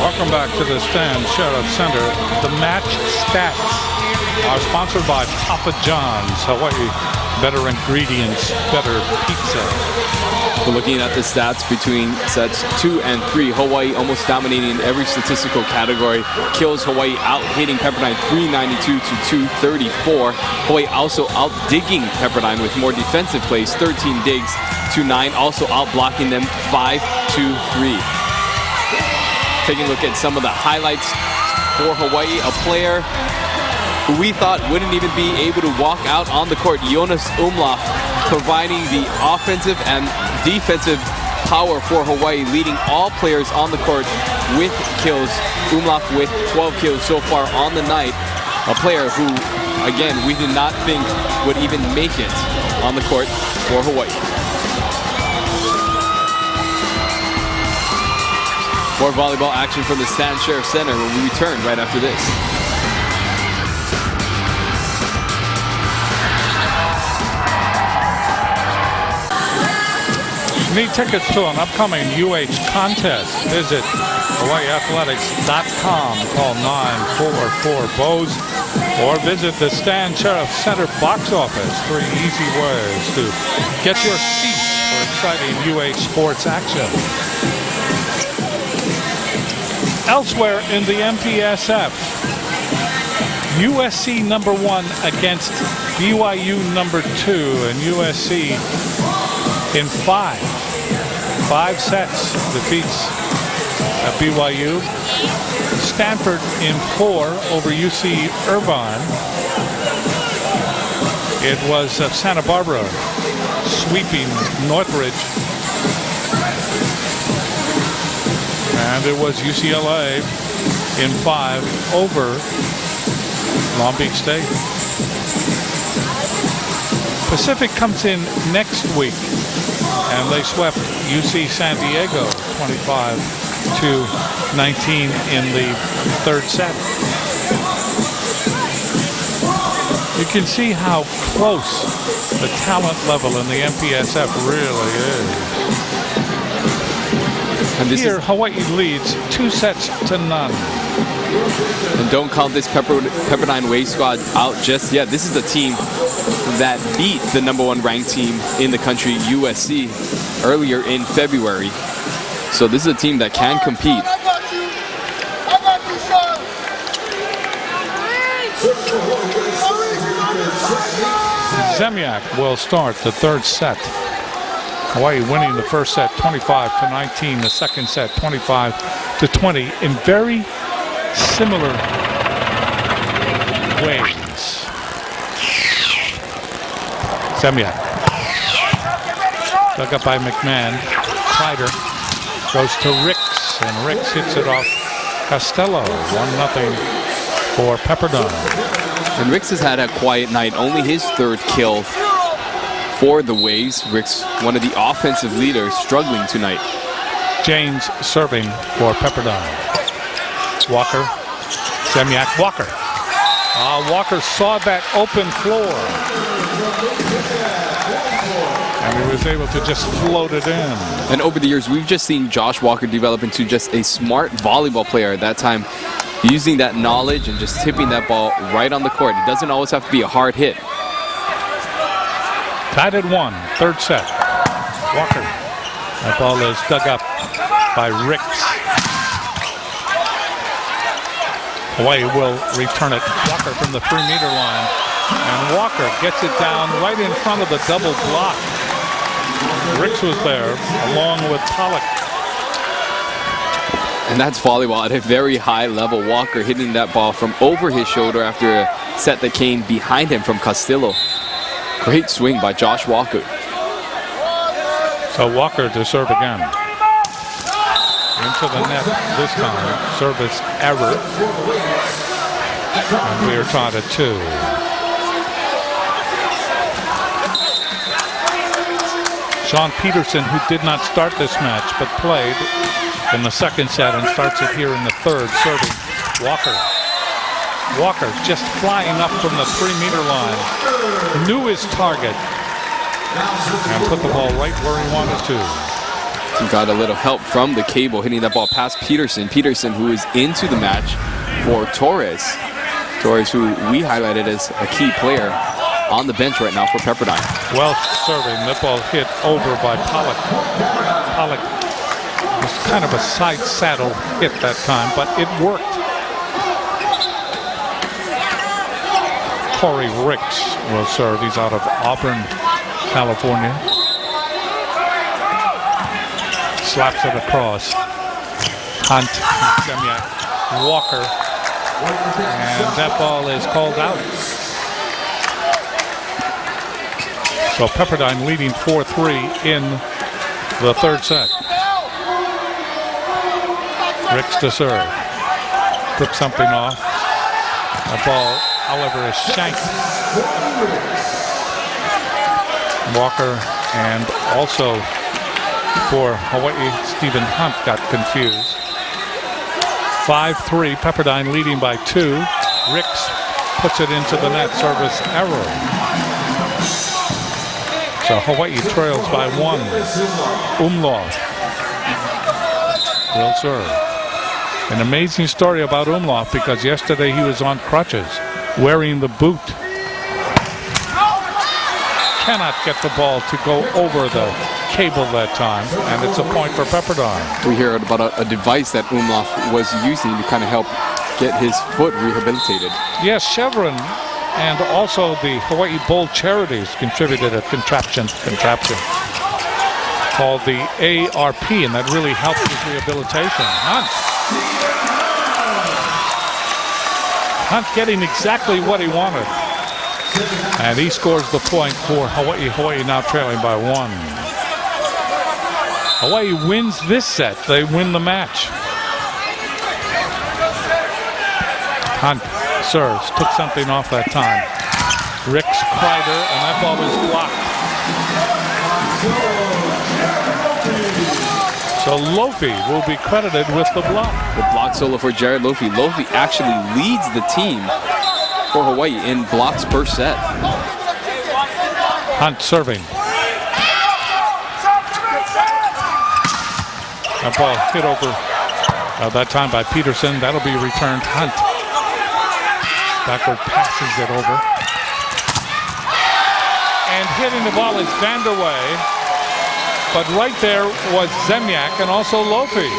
Welcome back to the Stand Sheriff Center. The match stats are sponsored by Papa John's, Hawaii. Better ingredients, better pizza. We're looking at the stats between sets 2 and 3. Hawaii almost dominating in every statistical category. Kills Hawaii out hitting Pepperdine 392 to 234. Hawaii also out digging Pepperdine with more defensive plays, 13 digs to 9. Also out blocking them 5-3. Taking a look at some of the highlights for Hawaii, a player who we thought wouldn't even be able to walk out on the court, Jonas Umlauf, providing the offensive and defensive power for Hawaii, leading all players on the court with kills. Umlauf with 12 kills so far on the night. A player who, again, we did not think would even make it on the court for Hawaii. More volleyball action from the Stan Sheriff Center when we return right after this. Need tickets to an upcoming UH contest? Visit HawaiiAthletics.com. Call 944-BOWS or visit the Stan Sheriff Center box office. 3 easy ways to get your seats for exciting UH sports action. Elsewhere in the MPSF, USC #1 against BYU #2, and USC in 5 sets defeats BYU. Stanford in 4 over UC Irvine. It was Santa Barbara sweeping Northridge. And it was UCLA in 5 over Long Beach State. Pacific comes in next week, and they swept UC San Diego 25-19 in the 3rd set. You can see how close the talent level in the MPSF really is. And here, Hawaii leads 2-0. And don't count this Pepperdine Wave squad out just yet. This is the team that beat the #1 ranked team in the country, USC, earlier in February. So this is a team that can compete. Zemyak will start the 3rd set. Hawaii winning the 1st set 25-19, the 2nd set 25-20 in very similar ways. Zemyak. Dug up by McMahon. Kleider goes to Ricks, and Ricks hits it off Costello. 1-0 for Pepperdine. And Ricks has had a quiet night, only his 3rd kill for the Waves. Ricks, one of the offensive leaders, struggling tonight. James serving for Pepperdine. Walker. Zemyak. Walker. Walker saw that open floor, and he was able to just float it in. And over the years, we've just seen Josh Walker develop into just a smart volleyball player at that time, using that knowledge and just tipping that ball right on the court. It doesn't always have to be a hard hit. Tied at 1, 3rd set. Walker. That ball is dug up by Ricks. Hawaii will return it. Walker from the 3-meter line. And Walker gets it down right in front of the double block. Ricks was there along with Pollock. And that's volleyball at a very high level. Walker hitting that ball from over his shoulder after a set that came behind him from Castillo. Great swing by Josh Walker. So Walker to serve again. Into the net this time. Service error. And we are tied at 2. Sean Peterson, who did not start this match but played in the 2nd set and starts it here in the 3rd, serving Walker. Walker just flying up from the 3-meter line. Knew his target and put the ball right where he wanted to. He got a little help from the cable, hitting that ball past Peterson. Peterson, who is into the match for Torres. Torres, who we highlighted as a key player on the bench right now for Pepperdine. Well serving. That ball hit over by Pollock. Pollock was kind of a side saddle hit that time, but it worked. Corey Ricks will serve. He's out of Auburn, California. Slaps it across. Hunt, Zemyak, Walker, and that ball is called out. So Pepperdine leading 4-3 in the third set. Ricks to serve. Took something off. The ball, however, is shanked. Walker and also for Hawaii, Stephen Hunt got confused. 5-3, Pepperdine leading by 2. Ricks puts it into the net, service error. So Hawaii trails by 1. Umlauf will serve. An amazing story about Umlauf because yesterday he was on crutches, wearing the boot. Cannot get the ball to go over the cable that time, and it's a point for Pepperdine. We hear about a device that Umlauf was using to kind of help get his foot rehabilitated. Yes, Chevron and also the Hawaii Bowl Charities contributed a contraption called the ARP, and that really helped his rehabilitation. Hunt getting exactly what he wanted. And he scores the point for Hawaii. Hawaii now trailing by 1. Hawaii wins this set. They win the match. Hunt serves. Took something off that time. Ricks Kreider, and that ball is blocked. So Lofi will be credited with the block. The block solo for Jared Lofi. Lofi actually leads the team for Hawaii in blocks per set. Hunt serving. That ball hit over that time by Peterson. That'll be returned. Hunt. Backward passes it over. And hitting the ball is Vanderway. But right there was Zemyak and also Lofi.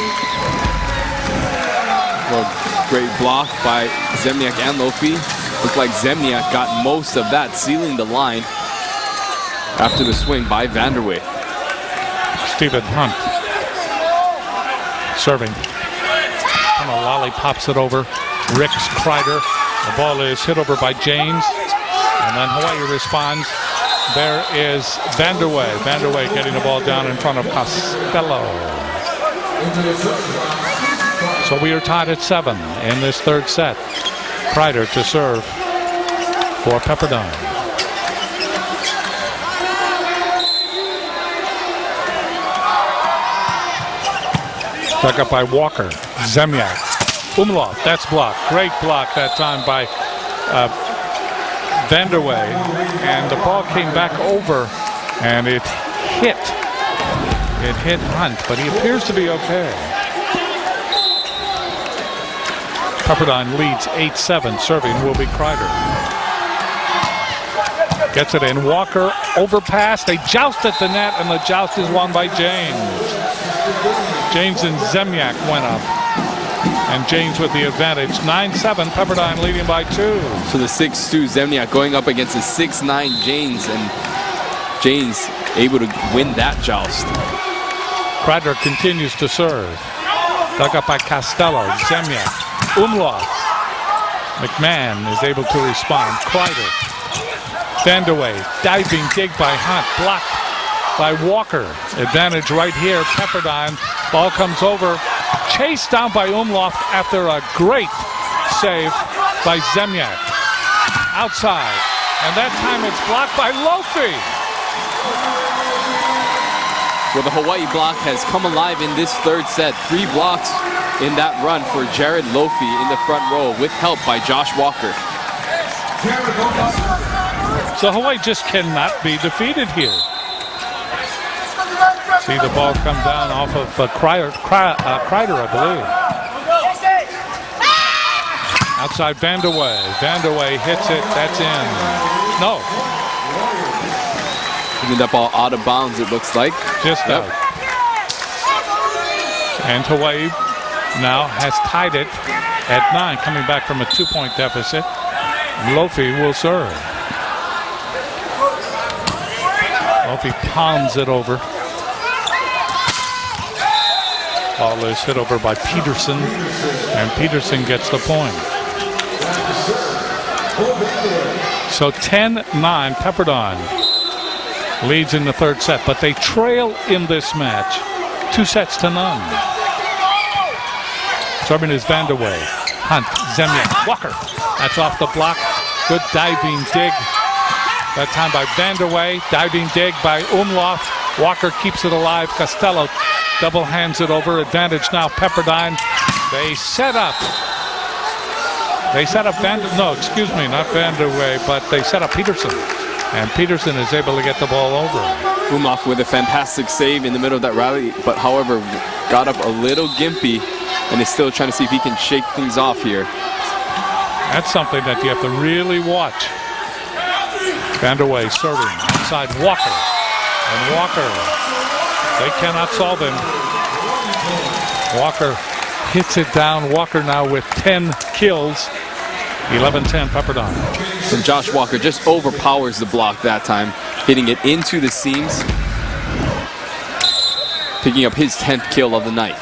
Well, great block by Zemyak and Lofi. Looked like Zemyak got most of that, sealing the line after the swing by Vanderway. Stephen Hunt serving. And a lolly pops it over. Ricks Kreider. The ball is hit over by James. And then Hawaii responds. There is Vanderway. Vanderway getting the ball down in front of Costello. So we are tied at 7 in this third set. Kreider to serve for Pepperdine. Stuck up by Walker. Zemyak. Umlauf. That's blocked. Great block that time by Vanderway. And the ball came back over and it hit Hunt, but he appears to be okay. Pepperdine leads 8-7. Serving will be Kreider. Gets it in. Walker overpass. They joust at the net, and the joust is won by James. James and Zemyak went up. And James with the advantage. 9-7. Pepperdine leading by 2. So the 6'2 Zemyak going up against the 6'9 James, and James able to win that joust. Kreider continues to serve. Dug up by Costello. Zemyak. Umlauf. McMahon is able to respond. Kreider. Vanderway. Diving dig by Hunt. Blocked by Walker. Advantage right here. Pepperdine. Ball comes over. Chased down by Umlauf after a great save by Zemyak. Outside. And that time it's blocked by Lofi. Well, the Hawaii block has come alive in this third set. 3 blocks in that run for Jared Lofi in the front row with help by Josh Walker. So Hawaii just cannot be defeated here. See the ball come down off of Kreider, I believe. Outside Vanderway. Vanderway hits it. That's in. No. Getting that ball out of bounds, it looks like. Just out. And Hawaii now has tied it at 9, coming back from a 2-point deficit. Lofi will serve. Lofi pounds it over. Ball is hit over by Peterson, and Peterson gets the point. So 10-9, Pepperdine leads in the third set, but they trail in this match 2-0. Serving is Vanderway. Hunt, Zemlyak, Walker. That's off the block. Good diving dig. That time by Vanderway. Diving dig by Umlauf. Walker keeps it alive. Costello double hands it over. Advantage now Pepperdine. They set up not Vanderway, but they set up Peterson. And Peterson is able to get the ball over. Umlauf with a fantastic save in the middle of that rally, but however, got up a little gimpy and is still trying to see if he can shake things off here. That's something that you have to really watch. Vanderway serving outside Walker. And Walker, they cannot solve him. Walker hits it down. Walker now with 10 kills. 11-10 Pepperdine. And Josh Walker just overpowers the block that time, hitting it into the seams, picking up his 10th kill of the night.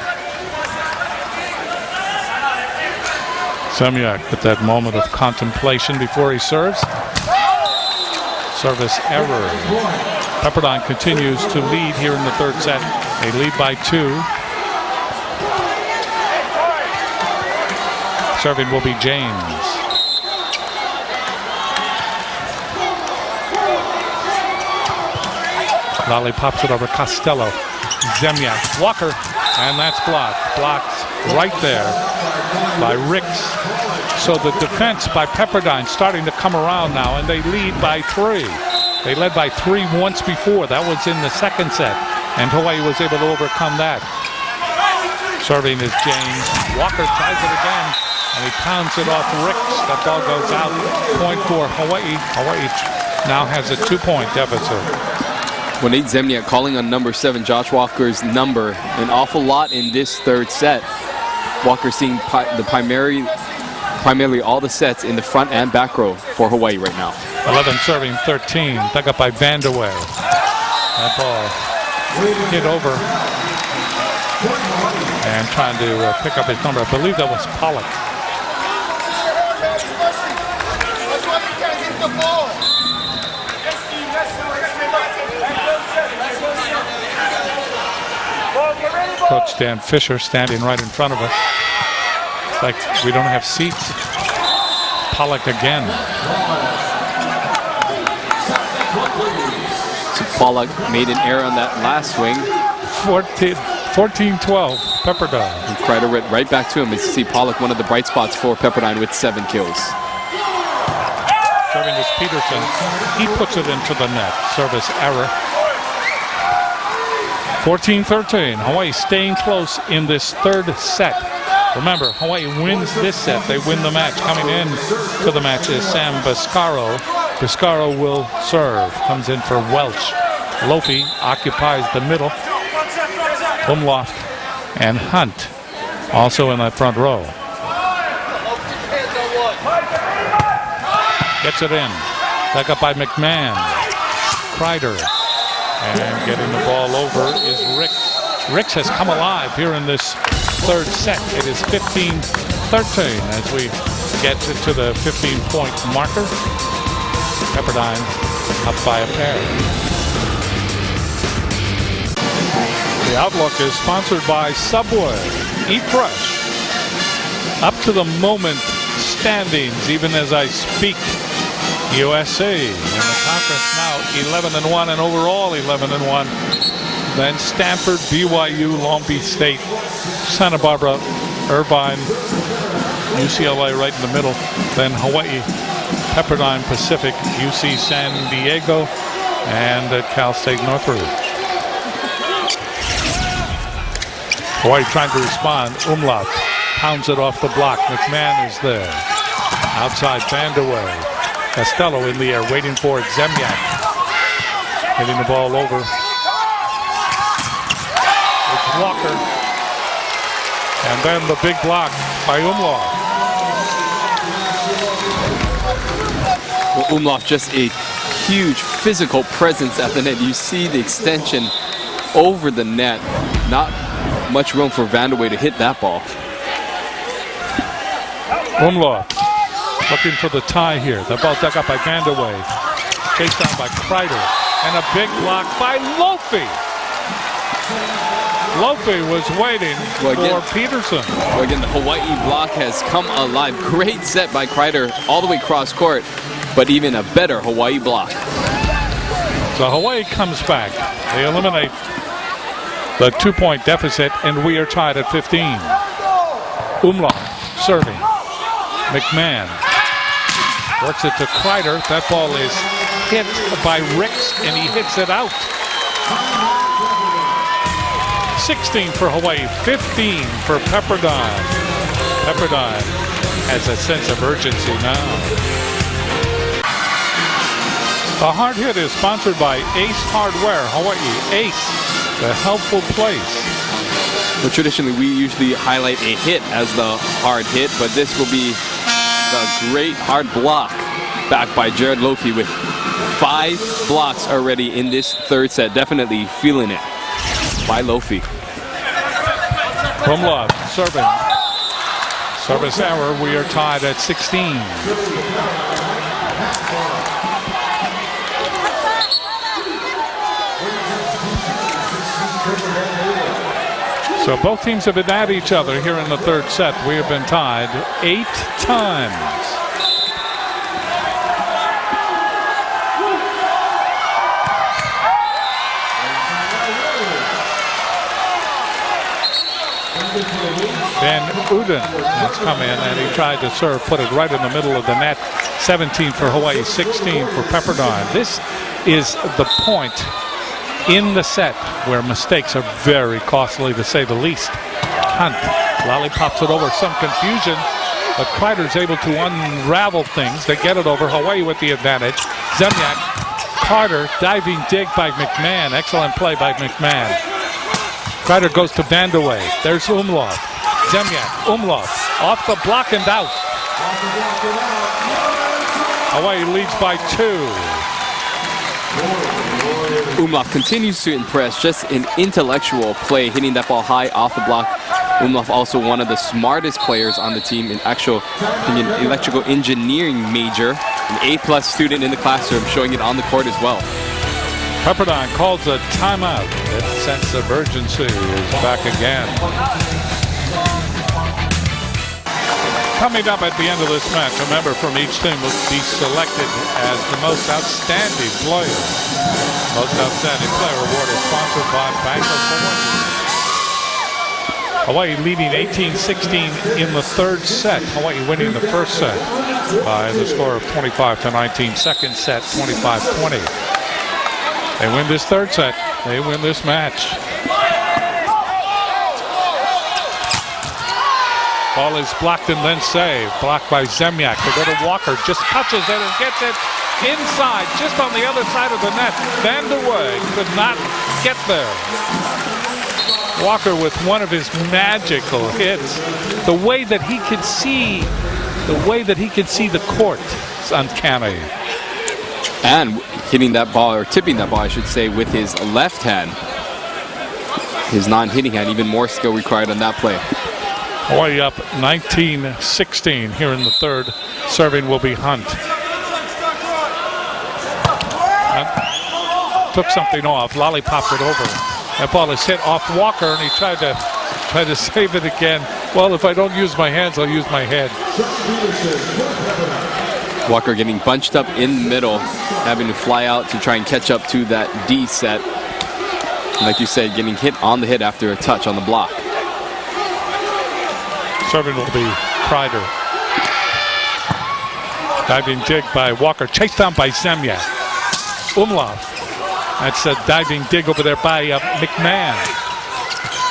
Zemlyak with that moment of contemplation before he serves. Service error. Pepperdine continues to lead here in the third set. They lead by 2. Serving will be James. Lally pops it over Costello. Zemlyak, Walker, and that's blocked. Blocked right there by Ricks. So the defense by Pepperdine starting to come around now, and they lead by 3. They led by 3 once before. That was in the second set, and Hawaii was able to overcome that. Serving is James. Walker tries it again, and he pounds it off Ricks. That ball goes out. Point for Hawaii. Hawaii now has a 2-point deficit. When Nate Zemlyak calling on number 7, Josh Walker's number, an awful lot in this third set. Walker seeing primarily all the sets in the front and back row for Hawaii right now. 11 serving 13, dug up by Vanderway. That ball hit over and trying to pick up his number. I believe that was Pollock. Coach Dan Fisher standing right in front of us. It's like we don't have seats. Pollock again. So Pollock made an error on that last swing. 14-12, Pepperdine. And Kreider went right back to him. As you see Pollock, one of the bright spots for Pepperdine with 7 kills. Serving is Peterson. He puts it into the net. Service error. 14-13. Hawaii staying close in this third set. Remember, Hawaii wins this set. They win the match. Coming in to the match is Sam Biscaro. Biscaro will serve. Comes in for Welch. Lofi occupies the middle. Umlauf and Hunt also in that front row. Gets it in. Back up by McMahon. Kreider. And getting the ball over is Ricks. Ricks has come alive here in this third set. It is 15-13 as we get to the 15-point marker. Pepperdine up by a pair. The Outlook is sponsored by Subway. Eat fresh. Up to the moment standings, even as I speak. USC in the conference now 11-1 and overall 11-1. Then Stanford, BYU, Long Beach State, Santa Barbara, Irvine, UCLA right in the middle. Then Hawaii, Pepperdine, Pacific, UC San Diego, and at Cal State Northridge. Hawaii trying to respond. Umlauf pounds it off the block. McMahon is there. Outside Vandeweghe. Costello in the air waiting for it. Zemyak hitting the ball over. It's Walker. And then the big block by Umlauf. Well, Umlauf just a huge physical presence at the net. You see the extension over the net. Not much room for Vandeweghe to hit that ball. Umlauf looking for the tie here. The ball dug up by Vandeweghe. Chased down by Kreider. And a big block by Lofi. Lofi was waiting for Peterson. Well, again, the Hawaii block has come alive. Great set by Kreider all the way cross court, but even a better Hawaii block. So Hawaii comes back. They eliminate the 2-point deficit, and we are tied at 15. Umlauf serving. McMahon works it to Kreider. That ball is hit by Ricks, and he hits it out. 16 for Hawaii, 15 for Pepperdine. Pepperdine has a sense of urgency now. The hard hit is sponsored by Ace Hardware, Hawaii. Ace, the helpful place. Well, traditionally, we usually highlight a hit as the hard hit, but this will be the great hard block backed by Jared Lofi with 5 blocks already in this third set. Definitely feeling it by Lofi. Umlauf serving. Service error. We are tied at 16. So both teams have been at each other here in the third set. We have been tied 8 times. Van Uden has come in and he tried to serve, put it right in the middle of the net. 17 for Hawaii, 16 for Pepperdine. This is the point in the set where mistakes are very costly, to say the least. Hunt lollipops it over, some confusion, but Kreider's able to unravel things. They get it over. Hawaii with the advantage. Zemyak, Carter, diving dig by McMahon. Excellent play by McMahon. Kreider goes to Vandeweghe. There's Umlauf. Zemyak, Umlauf, off the block and out. Hawaii leads by 2. Umlauf continues to impress, just an intellectual play, hitting that ball high off the block. Umlauf also one of the smartest players on the team, an electrical engineering major, an A+ student in the classroom, showing it on the court as well. Pepperdine calls a timeout. That sense of urgency is back again. Coming up at the end of this match, a member from each team will be selected as the most outstanding player. Most outstanding player award is sponsored by Bank of Hawaii. Hawaii leading 18-16 in the third set. Hawaii winning the first set by the score of 25-19. Second set, 25-20. They win this third set. They win this match. Ball is blocked and then saved. Blocked by Zemyak. They go to Walker. Just touches it and gets it inside, just on the other side of the net. Vandeweghe could not get there. Walker with one of his magical hits. The way that he could see, the court is uncanny. And hitting that ball, or tipping that ball, I should say, with his left hand. His non-hitting hand, even more skill required on that play. Hawaii up 19-16 here in the third. Serving will be Hunt. Hunt took something off, lollipopped it over. That ball is hit off Walker, and he tried to save it again. Well, if I don't use my hands, I'll use my head. Walker getting bunched up in the middle, having to fly out to try and catch up to that D set. Like you said, getting hit on the head after a touch on the block. Serving will be Kreider. Diving dig by Walker, chased down by Zemyak. Umlauf. That's a diving dig over there by McMahon.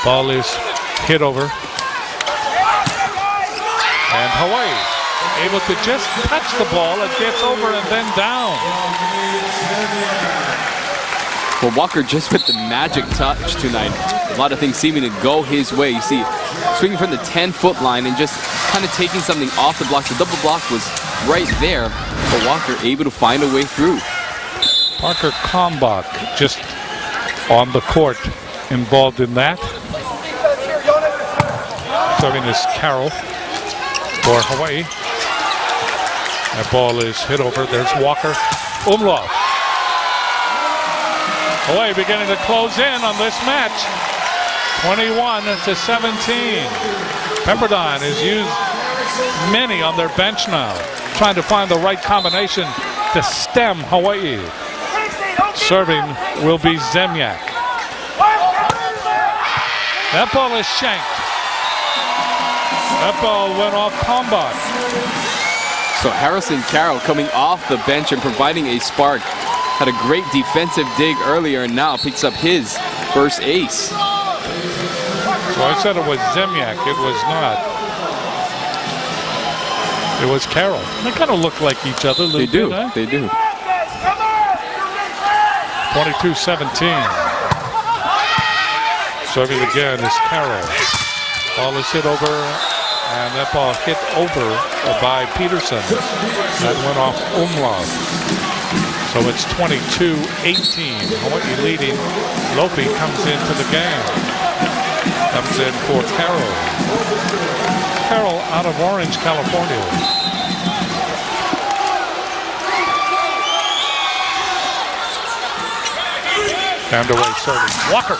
Ball is hit over. And Hawaii able to just touch the ball. It gets over and then down. Well, Walker just with the magic touch tonight. A lot of things seeming to go his way. You see, swinging from the 10-foot line and just kind of taking something off the block. The double block was right there, but Walker able to find a way through. Parker Kalmbach just on the court involved in that. Serving is Carroll for Hawaii. That ball is hit over. There's Walker. Umlauf. Hawaii beginning to close in on this match. 21-17. Pepperdine has used many on their bench now, trying to find the right combination to stem Hawaii. Serving will be Zemyak. That ball is shanked. That ball went off Kalmbach. So Harrison Carroll coming off the bench and providing a spark. Had a great defensive dig earlier and now picks up his first ace. So I said it was Zemyak. It was not. It was Carroll. They kind of look like each other. They do. Bit, huh? They do. 22-17. Serving again is Carroll. Ball is hit over, and that ball hit over by Peterson. That went off Umlauf. So it's 22-18. Hawaii leading. Lofi comes into the game. Comes in for Carroll. Carroll out of Orange, California. Down to way serving. Walker.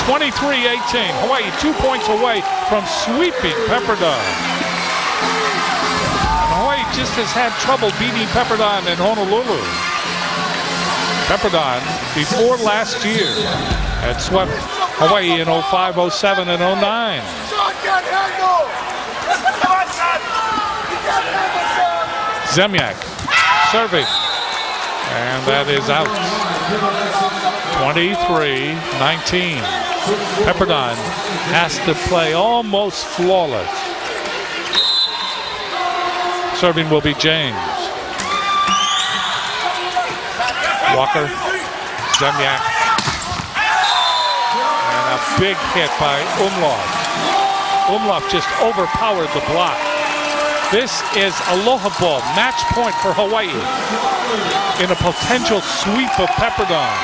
23-18. Hawaii 2 points away from sweeping Pepperdine. Hawaii just has had trouble beating Pepperdine in Honolulu. Pepperdine, before last year, had swept Hawaii in 05, 07, and 09. Zemyak serving, and that is out. 23-19. Pepperdine has to play almost flawless. Serving will be James. Walker, Zemyak, and a big hit by Umlauf. Umlauf just overpowered the block. This is aloha ball, match point for Hawaii in a potential sweep of Pepperdine.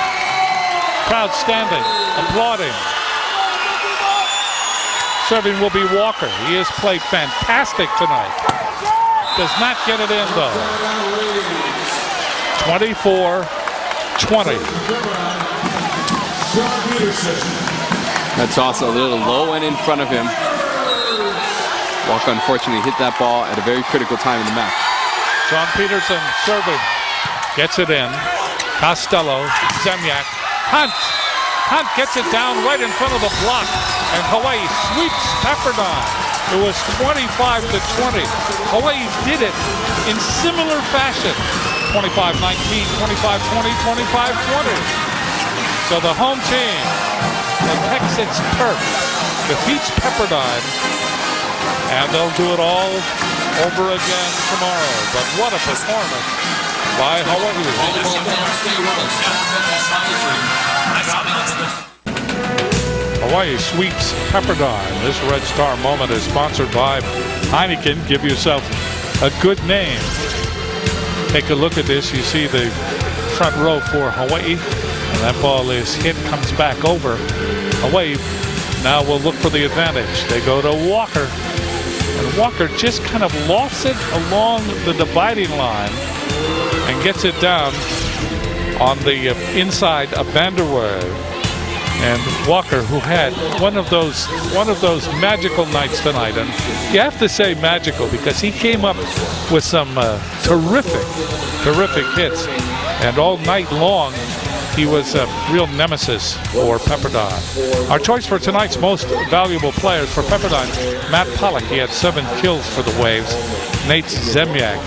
Crowd standing, applauding. Serving will be Walker. He has played fantastic tonight. Does not get it in though. 24-20. That's also a little low and in front of him. Walker unfortunately hit that ball at a very critical time in the match. John Peterson serving. Gets it in. Costello, Zemyak, Hunt. Hunt gets it down right in front of the block. And Hawaii sweeps Pepperdine. It was 25-20. Hawaii did it in similar fashion. 25-19, 25-20, 25-20. So the home team protects its turf, defeats Pepperdine, and they'll do it all over again tomorrow. But what a performance by Hawaii. Hawaii sweeps Pepperdine. This Red Star moment is sponsored by Heineken. Give yourself a good name. Take a look at this. You see the front row for Hawaii. And that ball is hit, comes back over. Hawaii now will look for the advantage. They go to Walker. And Walker just kind of lofts it along the dividing line and gets it down on the inside of Vanderwerf. And Walker, who had one of those magical nights tonight, and you have to say magical because he came up with some terrific hits, and all night long he was a real nemesis for Pepperdine. Our choice for tonight's most valuable players for Pepperdine: Matt Pollock. He had 7 kills for the Waves. Nate Zemyak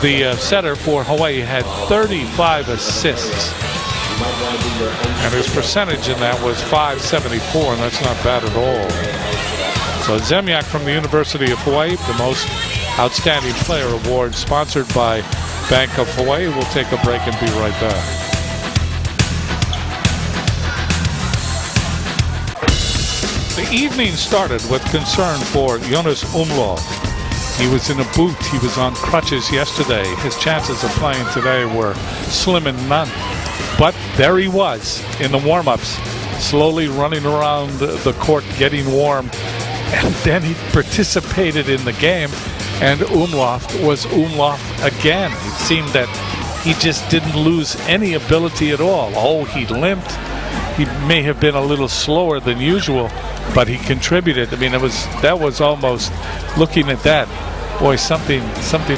The setter for Hawaii had 35 assists. And his percentage in that was .574, and that's not bad at all. So Zemjak from the University of Hawaii, the most outstanding player award, sponsored by Bank of Hawaii. We'll take a break and be right back. The evening started with concern for Jonas Umlauf. He was in a boot. He was on crutches yesterday. His chances of playing today were slim and none. But there he was in the warm-ups, slowly running around the court, getting warm. And then he participated in the game, and Umlauf was Umlauf again. It seemed that he just didn't lose any ability at all. Oh, he limped. He may have been a little slower than usual, but he contributed. I mean, that was almost, looking at that, boy, something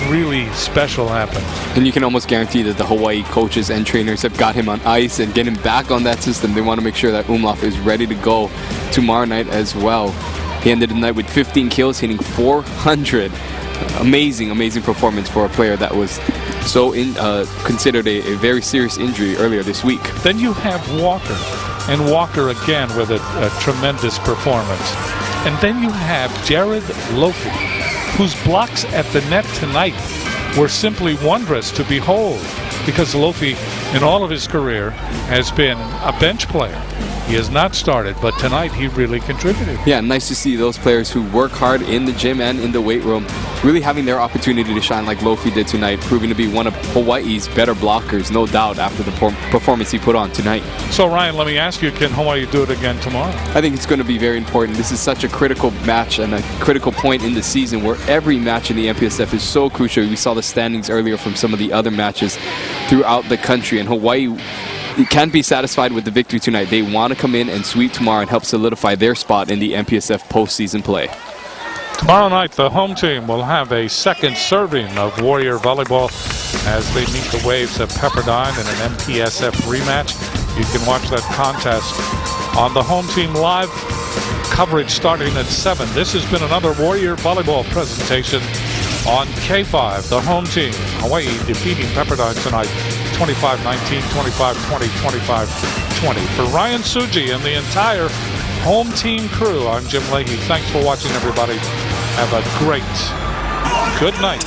really special happened. And you can almost guarantee that the Hawaii coaches and trainers have got him on ice and get him back on that system. They want to make sure that Umlauf is ready to go tomorrow night as well. He ended the night with 15 kills, hitting .400. Amazing performance for a player that was so considered a very serious injury earlier this week. Then you have Walker, and Walker again with a tremendous performance. And then you have Jared Lofi, whose blocks at the net tonight were simply wondrous to behold, because Lofi, in all of his career, has been a bench player. He has not started, but tonight he really contributed. Yeah, nice to see those players who work hard in the gym and in the weight room really having their opportunity to shine like Lofi did tonight, proving to be one of Hawaii's better blockers, no doubt, after the performance he put on tonight. So, Ryan, let me ask you, can Hawaii do it again tomorrow? I think it's going to be very important. This is such a critical match and a critical point in the season where every match in the MPSF is so crucial. We saw the standings earlier from some of the other matches throughout the country, and Hawaii can't be satisfied with the victory tonight. They want to come in and sweep tomorrow and help solidify their spot in the MPSF postseason play. Tomorrow night, the home team will have a second serving of Warrior Volleyball as they meet the Waves of Pepperdine in an MPSF rematch. You can watch that contest on the home team live coverage starting at 7. This has been another Warrior Volleyball presentation on K5, the home team. Hawaii defeating Pepperdine tonight 25-19, 25-20, 25-20. For Ryan Suji and the entire home team crew, I'm Jim Leahy. Thanks for watching, everybody. Have a great good night.